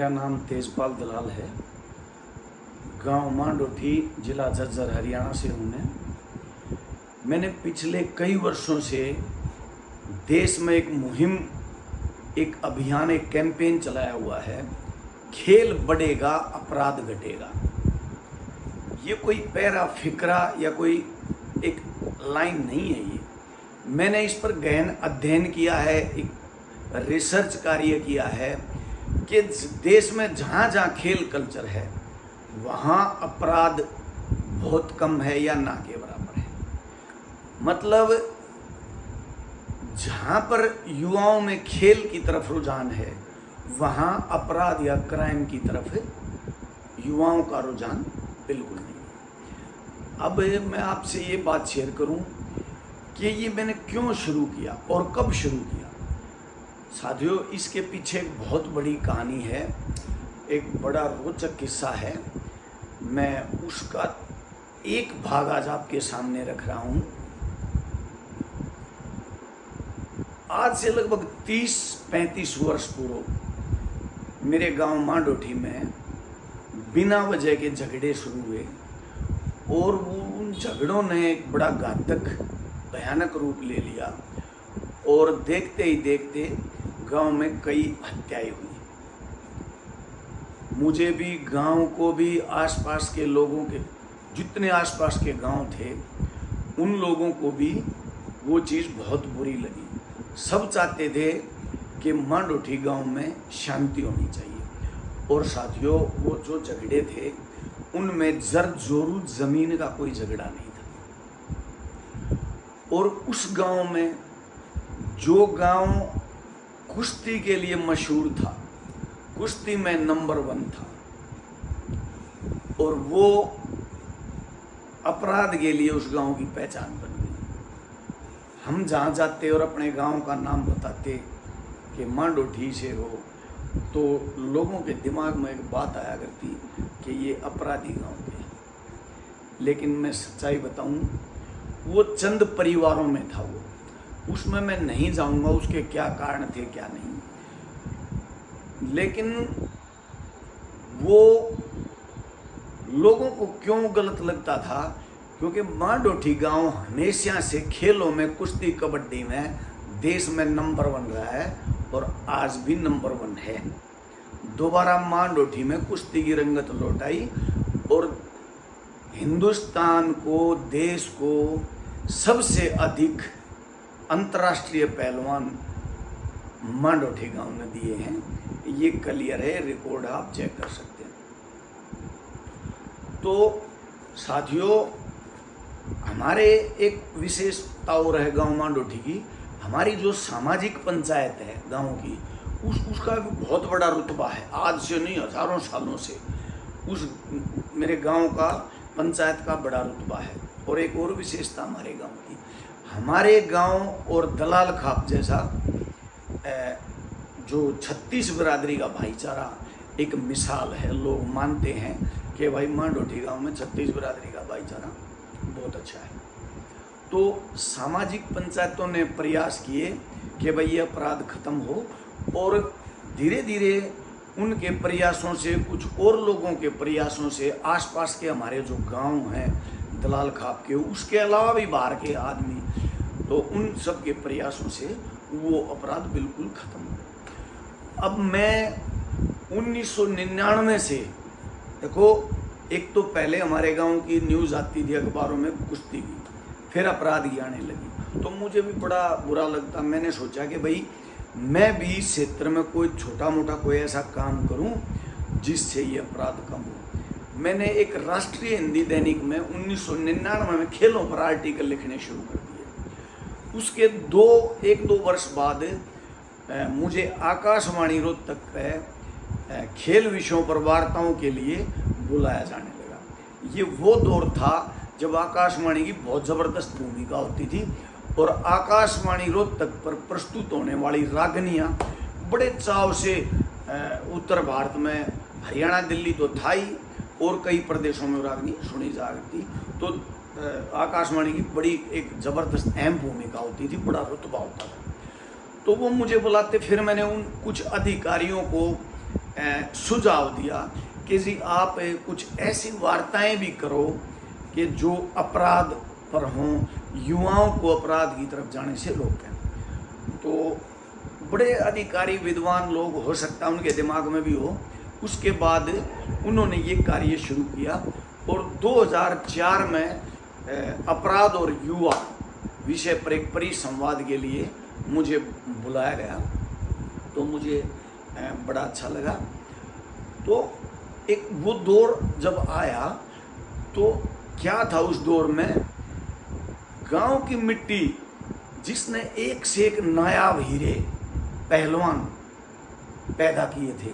मेरा नाम तेजपाल दलाल है। गांव मांडोठी, जिला झज्जर, हरियाणा से हूँ मैंने पिछले कई वर्षों से देश में एक मुहिम, एक अभियान, एक कैंपेन चलाया हुआ है, खेल बढ़ेगा अपराध घटेगा। ये कोई पैरा फिक्रा या कोई एक लाइन नहीं है। ये मैंने इस पर गहन अध्ययन किया है, एक रिसर्च कार्य किया है कि देश में जहाँ जहाँ खेल कल्चर है वहाँ अपराध बहुत कम है या ना के बराबर है। मतलब जहाँ पर युवाओं में खेल की तरफ रुझान है वहाँ अपराध या क्राइम की तरफ युवाओं का रुझान बिल्कुल नहीं है। अब मैं आपसे ये बात शेयर करूं कि ये मैंने क्यों शुरू किया और कब शुरू किया। साथियों, इसके पीछे एक बहुत बड़ी कहानी है, एक बड़ा रोचक किस्सा है। मैं उसका एक भाग आज आपके सामने रख रहा हूं। आज से लगभग 30-35 वर्ष पूर्व मेरे गांव मांडोठी में बिना वजह के झगड़े शुरू हुए और उन झगड़ों ने एक बड़ा घातक भयानक रूप ले लिया और देखते ही देखते गांव में कई हत्याएं हुई। मुझे भी, गांव को भी, आसपास के लोगों के, जितने आसपास के गांव थे उन लोगों को भी वो चीज़ बहुत बुरी लगी। सब चाहते थे कि मांडोठी गांव में शांति होनी चाहिए। और साथियों, वो जो झगड़े थे उनमें जोरू जमीन का कोई झगड़ा नहीं था। और उस गांव में, जो गांव कुश्ती के लिए मशहूर था, कुश्ती में नंबर 1 था, और वो अपराध के लिए उस गांव की पहचान बन गई। हम जहाँ जाते और अपने गांव का नाम बताते कि मांडोठी से हो तो लोगों के दिमाग में एक बात आया करती कि ये अपराधी गांव के। लेकिन मैं सच्चाई बताऊं, वो चंद परिवारों में था। वो उसमें मैं नहीं जाऊंगा उसके क्या कारण थे क्या नहीं, लेकिन वो लोगों को क्यों गलत लगता था, क्योंकि मांडोठी गांव हमेशा से खेलों में, कुश्ती, कबड्डी में देश में नंबर 1 रहा है और आज भी नंबर 1 है। दोबारा मांडोठी में कुश्ती की रंगत लौट आई और हिंदुस्तान को, देश को सबसे अधिक अंतर्राष्ट्रीय पहलवान मांडोठी गांव ने दिए हैं। ये क्लियर है, रिकॉर्ड आप चेक कर सकते हैं। तो साथियों, हमारे एक विशेषता और है गांव मांडोठी की। हमारी जो सामाजिक पंचायत है गांव की, उसका भी बहुत बड़ा रुतबा है। आज से नहीं, हजारों सालों से उस मेरे गांव का पंचायत का बड़ा रुतबा है। और एक और विशेषता हमारे गांव की, हमारे गांव और दलाल खाप जैसा जो 36 बिरादरी का भाईचारा एक मिसाल है। लोग मानते हैं कि भाई मांडोठी गांव में 36 बिरादरी का भाईचारा बहुत अच्छा है। तो सामाजिक पंचायतों ने प्रयास किए कि भाई ये अपराध खत्म हो, और धीरे धीरे उनके प्रयासों से, कुछ और लोगों के प्रयासों से, आसपास के हमारे जो गांव हैं दलाल खाप के, उसके अलावा भी बाहर के आदमी, तो उन सब के प्रयासों से वो अपराध बिल्कुल खत्म हो। अब मैं 1999 से, देखो, एक तो पहले हमारे गांव की न्यूज़ आती थी अखबारों में कुश्ती की, फिर अपराध की आने लगी, तो मुझे भी बड़ा बुरा लगता। मैंने सोचा कि भाई मैं भी इस क्षेत्र में कोई छोटा मोटा कोई ऐसा काम करूं जिससे ये अपराध कम हो। मैंने एक राष्ट्रीय हिंदी दैनिक में 1999 में खेलों पर आर्टिकल लिखने शुरू कर दिए। उसके 1-2 वर्ष बाद मुझे आकाशवाणी रोहतक पे खेल विषयों पर वार्ताओं के लिए बुलाया जाने लगा। ये वो दौर था जब आकाशवाणी की बहुत ज़बरदस्त भूमिका होती थी और आकाशवाणी रोहतक पर प्रस्तुत होने वाली रागनियाँ बड़े चाव से उत्तर भारत में, हरियाणा, दिल्ली तो था ही, और कई प्रदेशों में रागनी सुनी जा रही थी। तो आकाशवाणी की बड़ी एक ज़बरदस्त अहम भूमिका होती थी, बड़ा रुतबा होता था। तो वो मुझे बुलाते, फिर मैंने उन कुछ अधिकारियों को सुझाव दिया कि जी आप कुछ ऐसी वार्ताएं भी करो कि जो अपराध पर हों, युवाओं को अपराध की तरफ जाने से रोकें। तो बड़े अधिकारी विद्वान लोग, हो सकता है उनके दिमाग में भी हो। उसके बाद उन्होंने ये कार्य शुरू किया और 2004 में अपराध और युवा विषय पर एक परिसंवाद के लिए मुझे बुलाया गया। तो मुझे बड़ा अच्छा लगा। तो एक वो दौर जब आया तो क्या था, उस दौर में गांव की मिट्टी जिसने एक से एक नायाब हीरे पहलवान पैदा किए थे,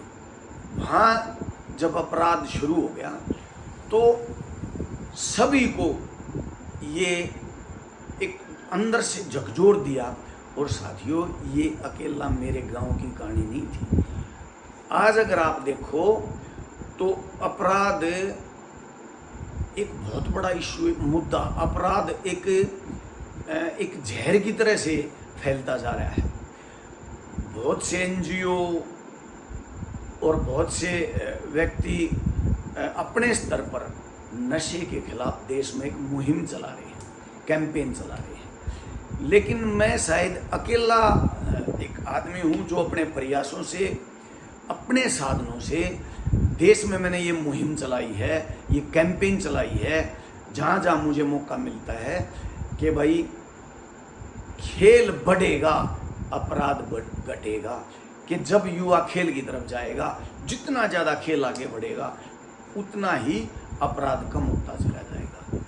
वहाँ जब अपराध शुरू हो गया तो सभी को ये एक अंदर से झकझोर दिया। और साथियों, ये अकेला मेरे गांव की कहानी नहीं थी। आज अगर आप देखो तो अपराध एक बहुत बड़ा इशू, एक मुद्दा, अपराध एक जहर की तरह से फैलता जा रहा है। बहुत से एनजीओ और बहुत से व्यक्ति अपने स्तर पर नशे के खिलाफ देश में एक मुहिम चला रहे हैं, कैंपेन चला रहे हैं। लेकिन मैं शायद अकेला एक आदमी हूँ जो अपने प्रयासों से, अपने साधनों से देश में मैंने ये मुहिम चलाई है, ये कैंपेन चलाई है, जहाँ जहाँ मुझे मौका मिलता है कि भाई खेल बढ़ेगा, अपराध घटेगा। कि जब युवा खेल की तरफ जाएगा, जितना ज़्यादा खेल आगे बढ़ेगा उतना ही अपराध कम होता चला जाएगा।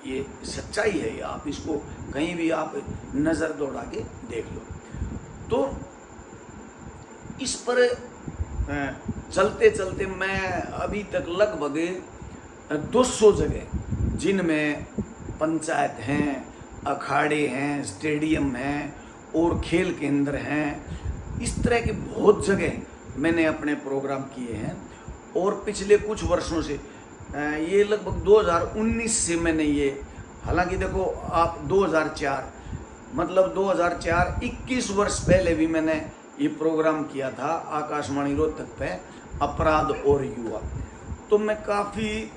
ये सच्चाई है, ये आप इसको कहीं भी आप नज़र दौड़ा के देख लो। तो इस पर चलते चलते मैं अभी तक लगभग 200 जगह, जिनमें पंचायत हैं, अखाड़े हैं, स्टेडियम हैं और खेल केंद्र हैं, इस तरह के बहुत जगह मैंने अपने प्रोग्राम किए हैं। और पिछले कुछ वर्षों से, ये लगभग 2019 से मैंने ये, हालांकि देखो आप 2004 मतलब 2004 21 वर्ष पहले भी मैंने ये प्रोग्राम किया था आकाशवाणी रोहतक पे, अपराध और युवा। तो मैं काफ़ी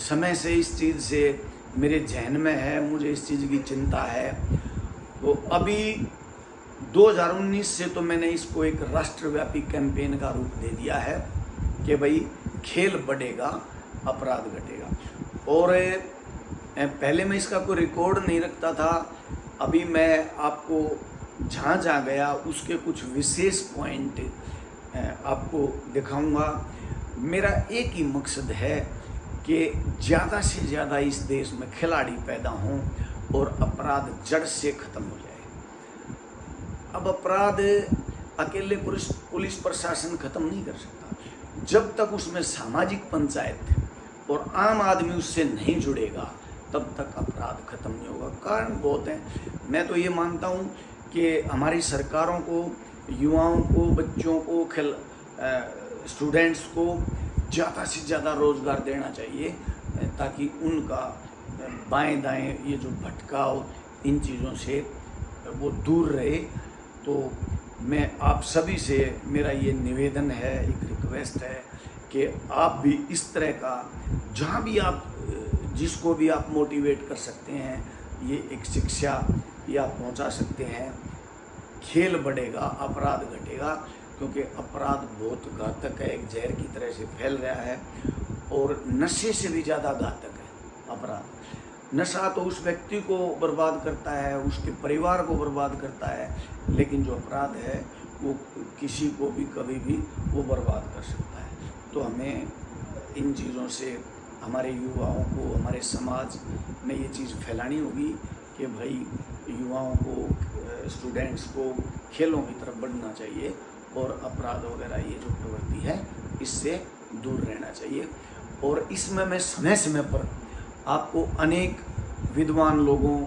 समय से इस चीज़ से मेरे जहन में है, मुझे इस चीज़ की चिंता है। तो अभी 2019 से तो मैंने इसको एक राष्ट्रव्यापी कैंपेन का रूप दे दिया है कि भाई खेल बढ़ेगा, अपराध घटेगा। और पहले मैं इसका कोई रिकॉर्ड नहीं रखता था। अभी मैं आपको जहाँ जहाँ गया उसके कुछ विशेष पॉइंट आपको दिखाऊंगा। मेरा एक ही मकसद है कि ज़्यादा से ज़्यादा इस देश में खिलाड़ी पैदा हों और अपराध जड़ से ख़त्म हो जाए। अब अपराध अकेले पुलिस प्रशासन ख़त्म नहीं कर सकता। जब तक उसमें सामाजिक पंचायत और आम आदमी उससे नहीं जुड़ेगा तब तक अपराध खत्म नहीं होगा। कारण बहुत हैं। मैं तो ये मानता हूँ कि हमारी सरकारों को, युवाओं को, बच्चों को, स्टूडेंट्स को ज़्यादा से ज़्यादा रोज़गार देना चाहिए ताकि उनका बाएं दाएं ये जो भटकाव, इन चीज़ों से वो दूर रहे। तो मैं आप सभी से मेरा ये निवेदन है, एक रिक्वेस्ट है कि आप भी इस तरह का, जहाँ भी आप, जिसको भी आप मोटिवेट कर सकते हैं, ये एक शिक्षा या पहुंचा सकते हैं। खेल बढ़ेगा, अपराध घटेगा, क्योंकि अपराध बहुत घातक है, एक जहर की तरह से फैल रहा है और नशे से भी ज़्यादा घातक है अपराध। नशा तो उस व्यक्ति को बर्बाद करता है, उसके परिवार को बर्बाद करता है, लेकिन जो अपराध है वो किसी को भी कभी भी वो बर्बाद कर सकता है। तो हमें इन चीज़ों से हमारे युवाओं को, हमारे समाज में ये चीज़ फैलानी होगी कि भाई युवाओं को, स्टूडेंट्स को खेलों की तरफ बढ़ना चाहिए और अपराध वगैरह ये जो प्रवृत्ति है इससे दूर रहना चाहिए। और इसमें मैं समय समय पर आपको अनेक विद्वान लोगों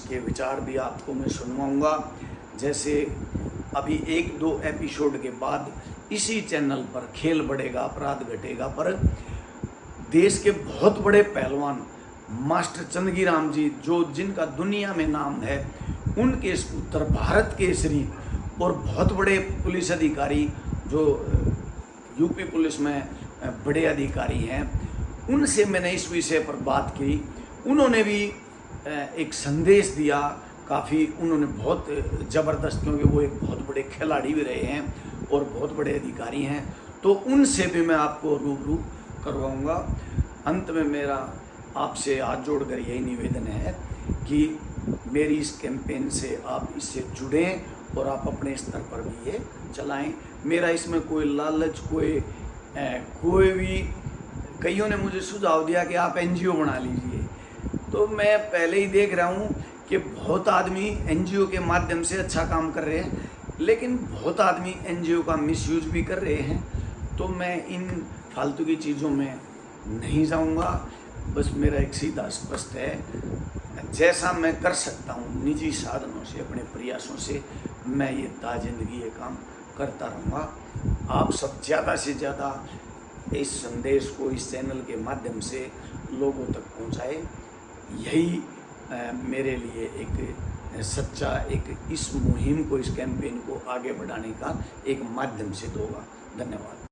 के विचार भी आपको मैं सुनवाऊंगा। जैसे अभी 1-2 एपिसोड के बाद इसी चैनल पर खेल बढ़ेगा, अपराध घटेगा पर देश के बहुत बड़े पहलवान मास्टर चंदगीराम जी, जो जिनका दुनिया में नाम है, उनके उत्तर भारत केसरी और बहुत बड़े पुलिस अधिकारी जो यूपी पुलिस में बड़े अधिकारी हैं, उनसे मैंने इस विषय पर बात की। उन्होंने भी एक संदेश दिया, काफ़ी उन्होंने बहुत ज़बरदस्त, क्योंकि वो एक बहुत बड़े खिलाड़ी भी रहे हैं और बहुत बड़े अधिकारी हैं, तो उनसे भी मैं आपको रूबरू करवाऊंगा। अंत में मेरा आपसे हाथ जोड़कर यही निवेदन है कि मेरी इस कैंपेन से आप इससे जुड़ें और आप अपने स्तर पर भी ये चलाएं। मेरा इसमें कोई लालच, कोई भी, कईयों ने मुझे सुझाव दिया कि आप एनजीओ बना लीजिए, तो मैं पहले ही देख रहा हूँ कि बहुत आदमी एनजीओ के माध्यम से अच्छा काम कर रहे हैं, लेकिन बहुत आदमी एनजीओ का मिसयूज भी कर रहे हैं। तो मैं इन फालतू की चीज़ों में नहीं जाऊंगा। बस मेरा एक सीधा स्पष्ट है, जैसा मैं कर सकता हूँ निजी साधनों से, अपने प्रयासों से, मैं ये जिंदगी ये काम करता रहूँगा। आप सब ज़्यादा से ज़्यादा इस संदेश को इस चैनल के माध्यम से लोगों तक पहुँचाए, यही मेरे लिए एक सच्चा, एक इस मुहिम को, इस कैंपेन को आगे बढ़ाने का एक माध्यम सिद्ध होगा। धन्यवाद।